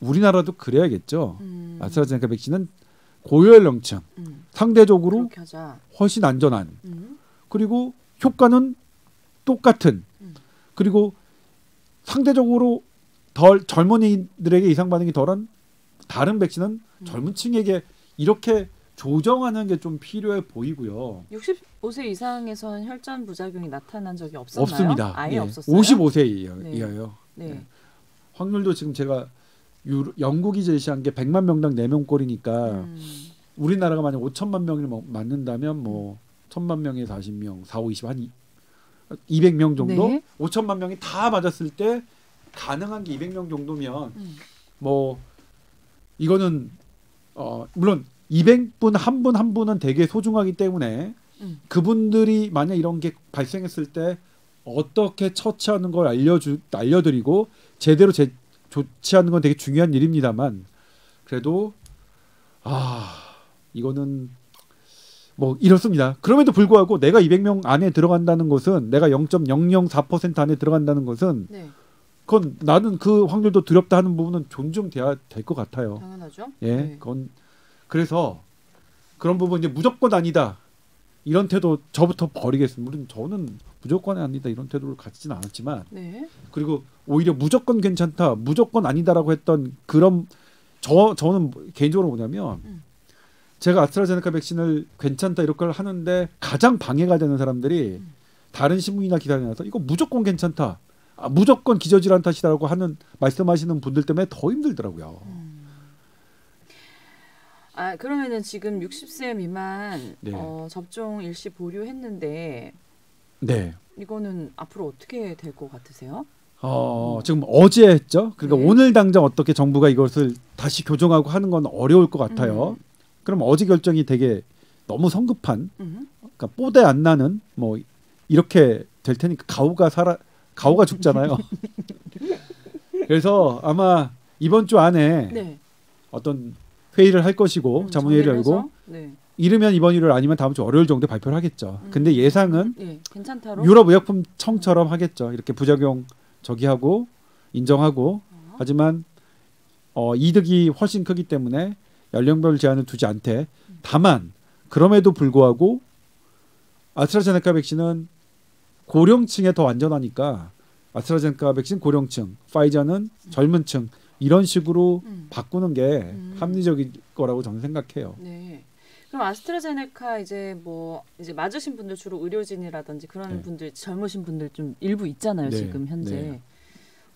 우리나라도 그래야겠죠. 아스트라제네카 백신은 고연령층 상대적으로 훨씬 안전한 그리고 효과는 똑같은 그리고 상대적으로 덜 젊은이들에게 이상 반응이 덜한 다른 백신은 젊은 층에게 이렇게 조정하는 게 좀 필요해 보이고요. 65세 이상에서는 혈전 부작용이 나타난 적이 없었나요? 없습니다. 아예 예. 없었어요? 55세 이하요. 네. 네. 확률도 지금 제가 영국이 제시한 게 100만 명당 4명꼴이니까 우리나라가 만약 5천만 명을 맞는다면 뭐 1,000만 명에 40명, 4, 5, 20, 한 200명 정도? 네. 5천만 명이 다 맞았을 때 가능한 게 200명 정도면 뭐 이거는 물론 200분 한 분은 되게 소중하기 때문에 그분들이 만약 이런 게 발생했을 때 어떻게 처치하는 걸 알려드리고 제대로 조치하는 건 되게 중요한 일입니다만 그래도 이거는 뭐 이렇습니다. 그럼에도 불구하고 내가 200명 안에 들어간다는 것은 내가 0.004% 안에 들어간다는 것은 그건 나는 그 확률도 두렵다 하는 부분은 존중돼야 될 것 같아요. 당연하죠. 예, 네. 그건 그래서 그런 부분 이제 무조건 아니다 이런 태도 저부터 버리겠습니다. 물론 저는 무조건 아니다 이런 태도를 가지진 않았지만, 네. 그리고 오히려 무조건 괜찮다, 무조건 아니다라고 했던 그런 저는 개인적으로 뭐냐면 제가 아스트라제네카 백신을 괜찮다 이런 걸 하는데 가장 방해가 되는 사람들이 다른 신문이나 기사에 나와서 이거 무조건 괜찮다, 무조건 기저질환 탓이라고 하는 말씀하시는 분들 때문에 더 힘들더라고요. 그러면은 지금 60세 미만 네. 접종 일시 보류했는데 네. 이거는 앞으로 어떻게 될 것 같으세요? 지금 어제 했죠. 그러니까 네. 오늘 당장 어떻게 정부가 이것을 다시 교정하고 하는 건 어려울 것 같아요. 그럼 어제 결정이 되게 너무 성급한, 그러니까 뽀대 안 나는 뭐 이렇게 될 테니까 가오가 죽잖아요. 그래서 아마 이번 주 안에 네. 어떤 회의를 할 것이고 자문회의를 열고 네. 이르면 이번 일요일 아니면 다음 주 월요일 정도에 발표를 하겠죠. 근데 예상은 괜찮다로? 유럽의약품청처럼 하겠죠. 이렇게 부작용 저기하고 인정하고 하지만 이득이 훨씬 크기 때문에 연령별 제한을 두지 않되, 다만 그럼에도 불구하고 아스트라제네카 백신은 고령층에 더 안전하니까 아스트라제네카 백신 고령층, 파이저는 젊은 층 이런 식으로 바꾸는 게 합리적일 거라고 저는 생각해요. 네. 그럼 아스트라제네카 이제 맞으신 분들 주로 의료진이라든지 그런 네. 분들, 젊으신 분들 좀 일부 있잖아요. 네. 지금 현재. 네.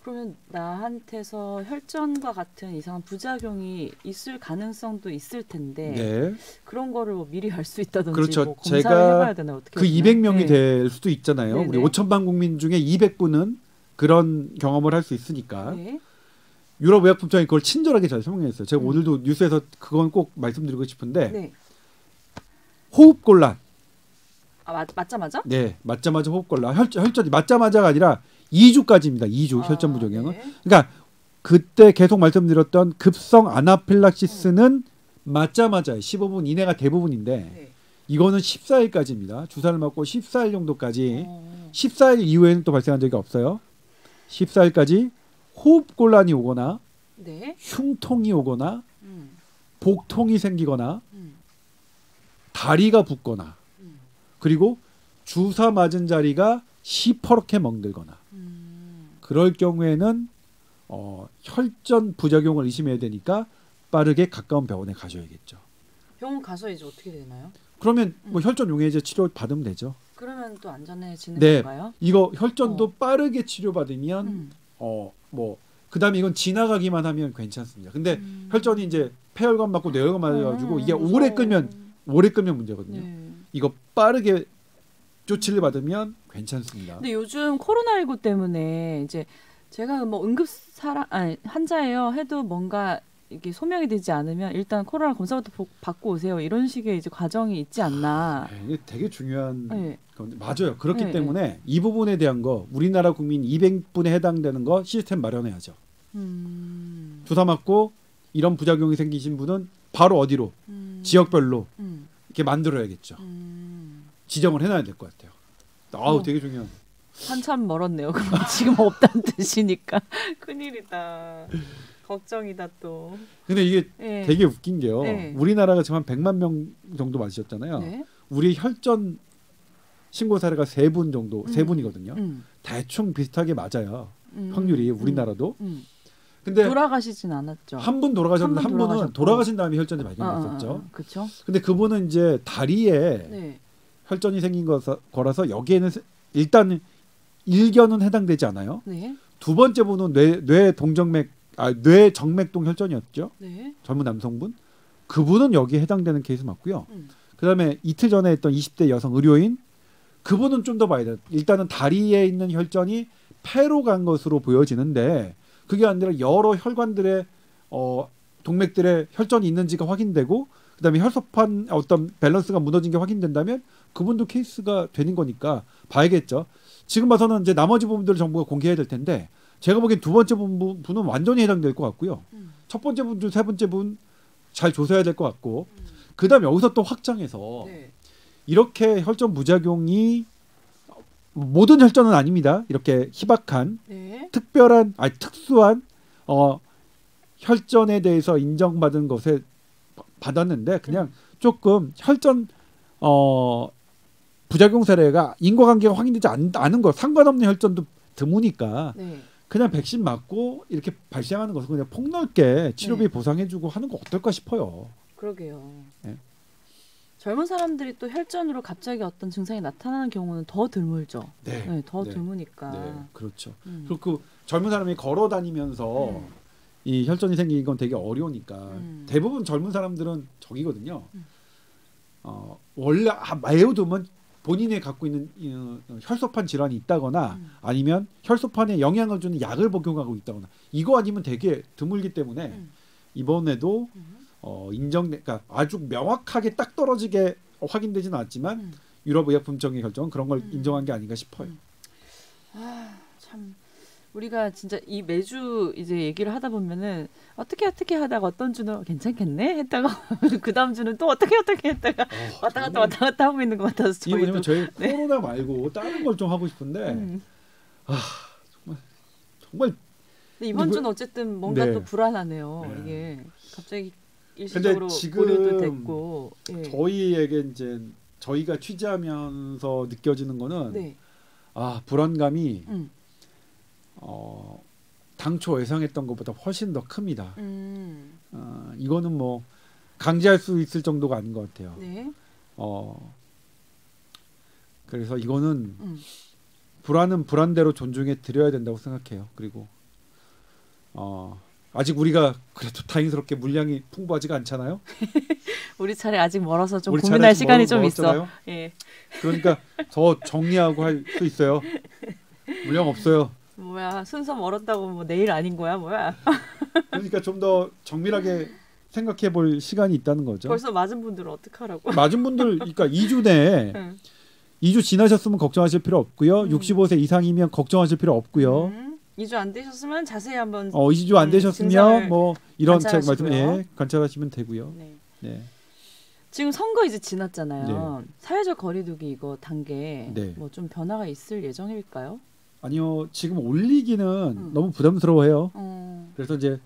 그러면 나한테서 혈전과 같은 이상한 부작용이 있을 가능성도 있을 텐데 네. 그런 거를 미리 알 수 있다든지 그렇죠. 검사를 해봐야 되나 어떻게? 그 200명이 네. 될 수도 있잖아요. 네네. 우리 5천만 국민 중에 200분은 그런 경험을 할 수 있으니까. 네. 유럽의약품청이 그걸 친절하게 잘 설명했어요. 제가 오늘도 뉴스에서 그건 꼭 말씀드리고 싶은데 네. 호흡곤란. 맞자마자? 네, 맞자마자 호흡곤란. 혈전이 맞자마자가 아니라 2주까지입니다. 2주 혈전 부작용은. 네. 그러니까 그때 계속 말씀드렸던 급성 아나필락시스는 맞자마자 15분 이내가 대부분인데 네. 이거는 14일까지입니다. 주사를 맞고 14일 정도까지 14일 이후에는 또 발생한 적이 없어요. 14일까지 호흡곤란이 오거나 네. 흉통이 오거나 복통이 생기거나 다리가 붓거나 그리고 주사 맞은 자리가 시퍼렇게 멍들거나 그럴 경우에는 혈전 부작용을 의심해야 되니까 빠르게 가까운 병원에 가셔야겠죠. 병원 가서 이제 어떻게 되나요? 그러면 뭐 혈전 용해제 치료 받으면 되죠. 그러면 또 안전해지는 네. 건가요? 이거 혈전도 빠르게 치료받으면 그다음에 이건 지나가기만 하면 괜찮습니다. 근데 혈전이 이제 폐혈관 맞고 뇌혈관 맞아가지고 이게 오래 끌면 문제거든요. 이거 빠르게 조치를 받으면 괜찮습니다. 근데 요즘 코로나19 때문에 이제 제가 환자예요 해도 뭔가 이게 소명이 되지 않으면 일단 코로나 검사부터 받고 오세요. 이런 식의 이제 과정이 있지 않나. 이게 되게 중요한 건데 맞아요. 그렇기 때문에 이 부분에 대한 거 우리나라 국민 200분에 해당되는 거 시스템 마련해야죠. 주사 맞고 이런 부작용이 생기신 분은 바로 어디로 지역별로 이렇게 만들어야겠죠. 지정을 해놔야 될 것 같아요. 되게 중요한. 한참 멀었네요. 그럼 지금 없다는 뜻이니까 큰일이다. 걱정이다 또. 근데 이게 되게 웃긴 게요. 우리나라가 지금 한 100만 명 정도 맞으셨잖아요. 네. 우리 혈전 신고 사례가 3분 정도, 3분이거든요. 대충 비슷하게 맞아요. 확률이 우리나라도. 근데 돌아가시진 않았죠. 한 분 돌아가셨는데 한 분은 돌아가신 다음에 혈전이 발견됐었죠. 그렇죠. 근데 그분은 이제 다리에 혈전이 생긴 거라서 여기에는 일단 1견은 해당되지 않아요. 네. 두 번째 분은 뇌 정맥동 혈전이었죠. 네. 젊은 남성분. 그분은 여기에 해당되는 케이스 맞고요. 그다음에 이틀 전에 했던 20대 여성 의료인 그분은 좀 더 봐야 돼요. 일단은 다리에 있는 혈전이 폐로 간 것으로 보여지는데 그게 아니라 여러 혈관들의 동맥들의 혈전이 있는지가 확인되고 그다음에 혈소판 어떤 밸런스가 무너진 게 확인된다면 그분도 케이스가 되는 거니까 봐야겠죠. 지금 봐서는 이제 나머지 부분들을 정부가 공개해야 될 텐데 제가 보기엔 두 번째 분은 완전히 해당될 것 같고요. 첫 번째 분, 세 번째 분 잘 조사해야 될 것 같고 그다음에 여기서 또 확장해서 이렇게 혈전 부작용이 모든 혈전은 아닙니다. 이렇게 희박한 특별한 특수한 혈전에 대해서 인정받은 것에 받았는데 그냥 조금 혈전 부작용 사례가 인과관계가 확인되지 않은 거 상관없는 혈전도 드무니까 그냥 백신 맞고 이렇게 발생하는 것은 그냥 폭넓게 치료비 보상해주고 하는 거 어떨까 싶어요. 그러게요. 젊은 사람들이 또 혈전으로 갑자기 어떤 증상이 나타나는 경우는 더 드물죠. 더 드무니까. 그렇죠. 그리고 그 젊은 사람이 걸어 다니면서 이 혈전이 생기는 건 되게 어려우니까 대부분 젊은 사람들은 저기거든요. 원래 매우 드문 본인이 갖고 있는 혈소판 질환이 있다거나 아니면 혈소판에 영향을 주는 약을 복용하고 있다거나 이거 아니면 되게 드물기 때문에 이번에도 그러니까 아주 명확하게 딱 떨어지게 확인되지는 않았지만 유럽의약품청의 결정은 그런 걸 인정한 게 아닌가 싶어요. 참 우리가 진짜 이 매주 이제 얘기를 하다 보면은 어떻게 하다가 어떤 주는 괜찮겠네 했다가 그 다음 주는 또 어떻게 했다가 왔다 갔다 하고 있는 것 같아서 저희도 저희 코로나 말고 다른 걸 좀 하고 싶은데 정말 이번 주는 어쨌든 뭔가 또 불안하네요. 이게 갑자기 일시적으로 고려도 됐고 저희에게 이제 저희가 취재하면서 느껴지는 거는 불안감이 당초 예상했던 것보다 훨씬 더 큽니다. 이거는 뭐 강제할 수 있을 정도가 아닌 것 같아요. 그래서 이거는 불안은 불안대로 존중해 드려야 된다고 생각해요. 그리고 아직 우리가 그래도 다행스럽게 물량이 풍부하지가 않잖아요. 우리 차례 아직 멀어서 좀 고민할 시간이 좀 있어. 그러니까 더 정리하고 할 수 있어요. 물량 없어요. 뭐야 순서 멀었다고 뭐 내일 아닌 거야 뭐야. 그러니까 좀 더 정밀하게 생각해 볼 시간이 있다는 거죠. 벌써 맞은 분들은 어떡하라고. 맞은 분들 그러니까 2주 내에 2주 지나셨으면 걱정하실 필요 없고요. 65세 이상이면 걱정하실 필요 없고요. 2주 안 되셨으면 자세히 한번 2주 안 되셨으면 뭐 이런 책 말씀 관찰하시면 되고요. 지금 선거 이제 지났잖아요. 사회적 거리두기 이거 단계 뭐 좀 변화가 있을 예정일까요? 아니요. 지금 올리기는 너무 부담스러워해요. 그래서 이제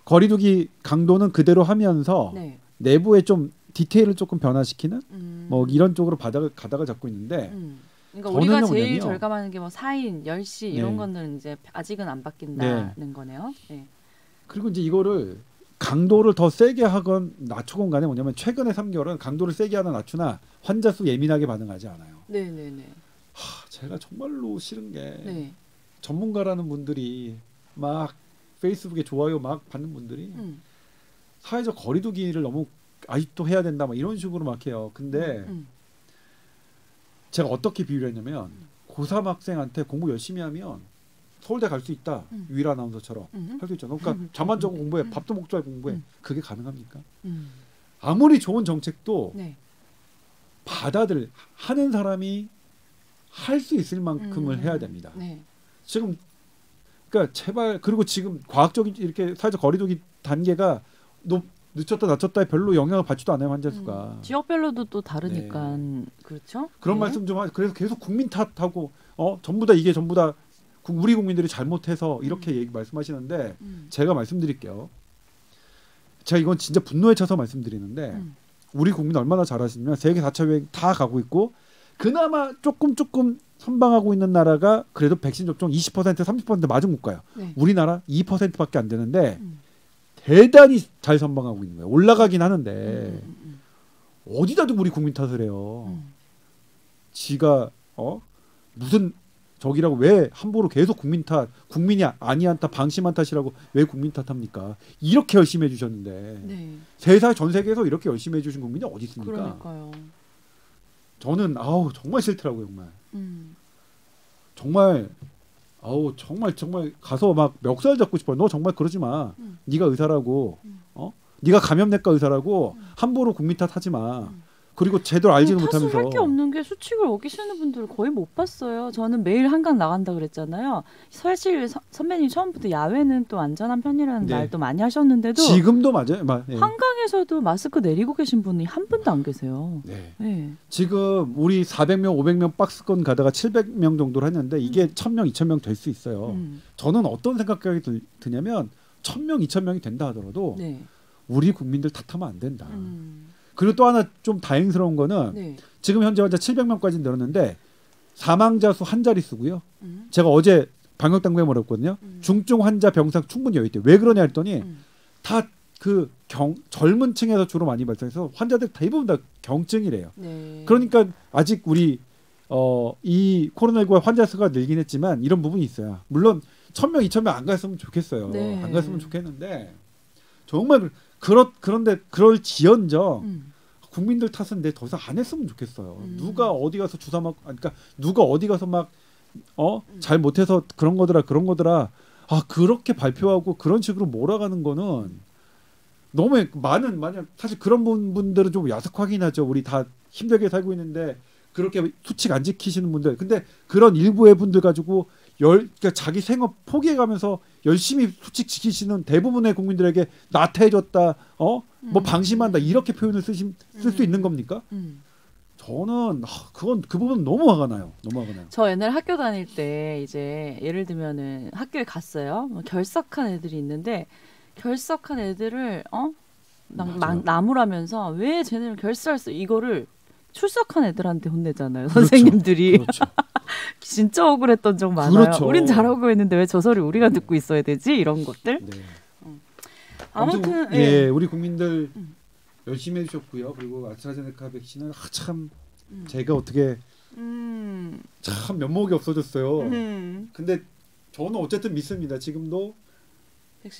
거리두기 강도는 그대로 하면서 내부에 좀 디테일을 조금 변화시키는 뭐 이런 쪽으로 가다가 잡고 있는데 그러니까 우리가 제일 절감하는 게 뭐 4인, 10시 이런 거는 이제 아직은 안 바뀐다는 거네요. 그리고 이제 이거를 강도를 더 세게 하건 낮추건 간에 뭐냐면 최근에 3개월은 강도를 세게 하나 낮추나 환자 수 예민하게 반응하지 않아요. 제가 정말로 싫은 게 전문가라는 분들이 막 페이스북에 좋아요 막 받는 분들이 사회적 거리두기를 너무 아직도 해야 된다 막 이런 식으로 막 해요. 근데 제가 어떻게 비유를 했냐면 고3 학생한테 공부 열심히 하면 서울대 갈 수 있다. 유일 아나운서처럼 할 수 있잖아. 그러니까 잠만 자고 공부해. 밥도 먹지 말고 공부해. 그게 가능합니까? 아무리 좋은 정책도 하는 사람이 할 수 있을 만큼을 해야 됩니다. 지금 그러니까 제발 그리고 지금 과학적인 이렇게 사회적 거리두기 단계가 늦췄다 낮췄다에 별로 영향을 받지도 않아요. 환자 수가. 지역별로도 또 다르니까 그렇죠? 그런 말씀 좀 그래서 계속 국민 탓하고 전부 다 우리 국민들이 잘못해서 이렇게 말씀하시는데 제가 말씀드릴게요. 제가 이건 진짜 분노에 차서 말씀드리는데 우리 국민 얼마나 잘하시냐면 세계 4차 유행 다 가고 있고 그나마 조금 선방하고 있는 나라가 그래도 백신 접종 20% 30% 맞은 국가예요. 우리나라 2%밖에 안 되는데 대단히 잘 선방하고 있는 거예요. 올라가긴 하는데 어디다도 우리 국민 탓을 해요. 지가 무슨 저기라고 왜 함부로 계속 국민 탓, 국민이 아니한 탓, 방심한 탓이라고 왜 국민 탓합니까? 이렇게 열심히 해주셨는데 세상 전 세계에서 이렇게 열심히 해주신 국민이 어디 있습니까? 그러니까요. 저는 정말 싫더라고요 정말. 정말 가서 막 멱살 잡고 싶어요. 너 정말 그러지 마. 네가 의사라고. 네가 감염내과 의사라고 함부로 국민 탓하지 마. 그리고 제대로 알지는 못하면서. 탓을 할 게 없는 게 수칙을 어기시는 분들을 거의 못 봤어요. 저는 매일 한강 나간다 그랬잖아요. 사실 선배님 처음부터 야외는 또 안전한 편이라는 말도 많이 하셨는데도 지금도 맞아요. 한강에 현장에서도 마스크 내리고 계신 분이 한 분도 안 계세요. 네. 네. 지금 우리 400명, 500명 박스권 가다가 700명 정도로 했는데 이게 1000명, 2000명 될 수 있어요. 저는 어떤 생각이 드냐면 1000명, 2000명이 된다 하더라도 네. 우리 국민들 탓하면 안 된다. 그리고 또 하나 좀 다행스러운 거는 네. 지금 현재 환자 700명까지 늘었는데 사망자 수 한 자릿수고요. 제가 어제 방역당국에 물었거든요. 중증 환자 병상 충분히 여유 있대. 왜 그러냐 했더니 다 그 젊은 층에서 주로 많이 발생해서 환자들 대부분 다 경증이래요. 네. 그러니까 아직 우리 이 코로나19 환자 수가 늘긴 했지만 이런 부분이 있어요. 물론 1000명, 2000명 안 갔으면 좋겠어요. 네. 안 갔으면 좋겠는데 정말 그런데 그럴지언정 국민들 탓은 내 더 이상 안 했으면 좋겠어요. 누가 어디 가서 주사 맞고, 그러니까 누가 어디 가서 막 잘 못해서 그런 거더라. 아 그렇게 발표하고 그런 식으로 몰아가는 거는 너무 만약 사실 그런 분들은 좀 야속하긴 하죠. 우리 다 힘들게 살고 있는데 그렇게 수칙 안 지키시는 분들. 근데 그런 일부의 분들 가지고 그러니까 자기 생업 포기해가면서 열심히 수칙 지키시는 대부분의 국민들에게 나태해졌다, 뭐 방심한다 이렇게 표현을 쓸 수 있는 겁니까? 저는 그 부분 너무 화가 나요. 저 옛날 학교 다닐 때 이제 예를 들면은 학교에 갔어요. 결석한 애들이 있는데 결석한 애들을 나무라면서 왜 쟤네를 결석했어 이거를 출석한 애들한테 혼내잖아요. 그렇죠. 선생님들이. 그렇죠. 진짜 억울했던 적 많아요. 그렇죠. 우린 잘하고 있는데 왜 저 소리 우리가 듣고 있어야 되지? 이런 것들. 네. 아무튼 예, 우리 국민들 열심히 해주셨고요. 그리고 아스트라제네카 백신은 참 제가 어떻게 참 면목이 없어졌어요. 근데 저는 어쨌든 믿습니다. 지금도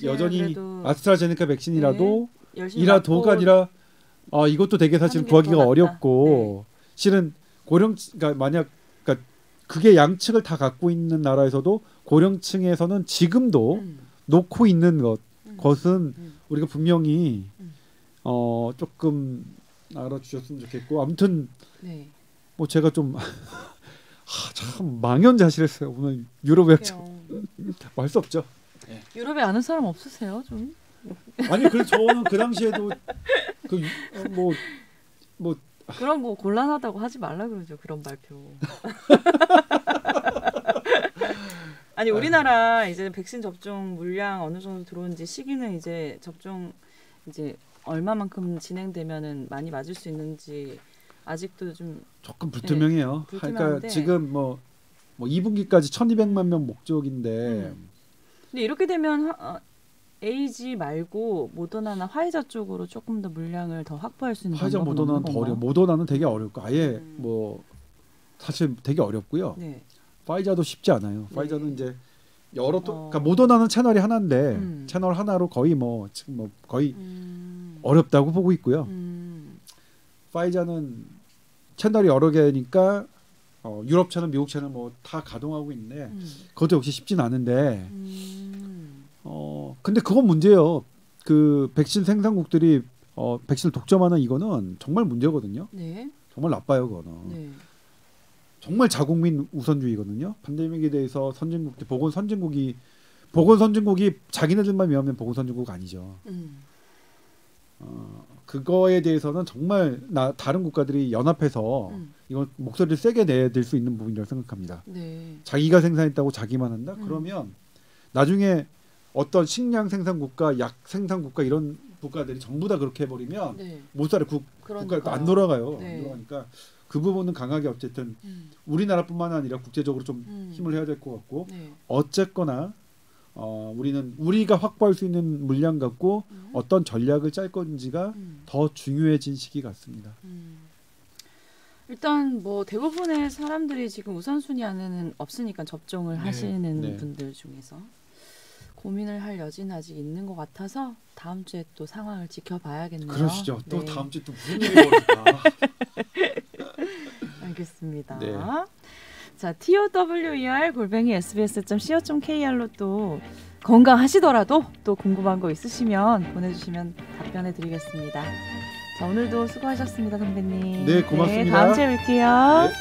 여전히 아스트라제네카 백신이라도 네, 이라도가 아니라 이것도 되게 사실 구하기가 어렵고 네. 실은 그러니까 만약 그러니까 그게 양측을 다 갖고 있는 나라에서도 고령층에서는 지금도 놓고 있는 것은 우리가 분명히 조금 알아주셨으면 좋겠고 아무튼 네. 뭐 제가 좀 참 망연자실했어요. 오늘 유럽에 말 수 없죠. 네. 유럽에 아는 사람 없으세요, 좀? 아니, 그래서 저는 그 당시에도 그런 거 곤란하다고 하지 말라 그러죠. 그런 발표. 아니 우리나라 이제 백신 접종 물량 어느 정도 들어온지 시기는 이제 접종 이제 얼마만큼 진행되면은 많이 맞을 수 있는지 아직도 좀 조금 불투명해요. 네, 그러니까 지금 뭐 2분기까지 1,200만 명 목적인데. 근데 이렇게 되면 에이지 말고 모더나나 화이자 쪽으로 조금 더 물량을 더 확보할 수 있는 화이자 모더나는 더 어려워. 모더나는 되게 어렵고 아예 뭐 사실 되게 어렵고요. 네. 화이자도 쉽지 않아요. 네. 화이자는 이제 그러니까 모더나는 채널이 하나인데 채널 하나로 거의 지금 거의 어렵다고 보고 있고요. 화이자는 채널이 여러 개니까 유럽 채널, 미국 채널 다 가동하고 있는데 그것도 역시 쉽진 않은데 근데 그건 문제예요. 그 백신 생산국들이 백신을 독점하는 이거는 정말 문제거든요. 네. 정말 나빠요, 그거는. 네. 정말 자국민 우선주의거든요. 팬데믹에 대해서 선진국들 보건 선진국이 자기네들만 위하면 보건 선진국 아니죠. 그거에 대해서는 정말 다른 국가들이 연합해서 이건 목소리를 세게 내야 수 있는 부분이라고 생각합니다. 네. 자기가 생산했다고 자기만 한다? 그러면 나중에 어떤 식량 생산 국가, 약 생산 국가 이런 국가들이 전부 다 그렇게 해버리면 네. 못 살아. 국가가 안 돌아가요. 네. 안 돌아가니까 그 부분은 강하게 어쨌든 우리나라뿐만 아니라 국제적으로 좀 힘을 해야 될 것 같고 네. 어쨌거나 우리가 확보할 수 있는 물량 갖고 어떤 전략을 짤 건지가 더 중요해진 시기 같습니다. 일단 뭐 대부분의 사람들이 지금 우선순위 안에는 없으니까 접종을 하시는 분들 중에서 고민을 할 여지는 아직 있는 것 같아서 다음 주에 또 상황을 지켜봐야겠네요. 그러시죠. 또 네. 다음 주에 또 무슨 일이 벌어질까. 알겠습니다. 네. 자, tower@sbs.co.kr로 또 건강하시더라도 또 궁금한 거 있으시면 보내주시면 답변해드리겠습니다. 자, 오늘도 수고하셨습니다, 선배님. 네, 고맙습니다. 네, 다음 주에 뵐게요. 네.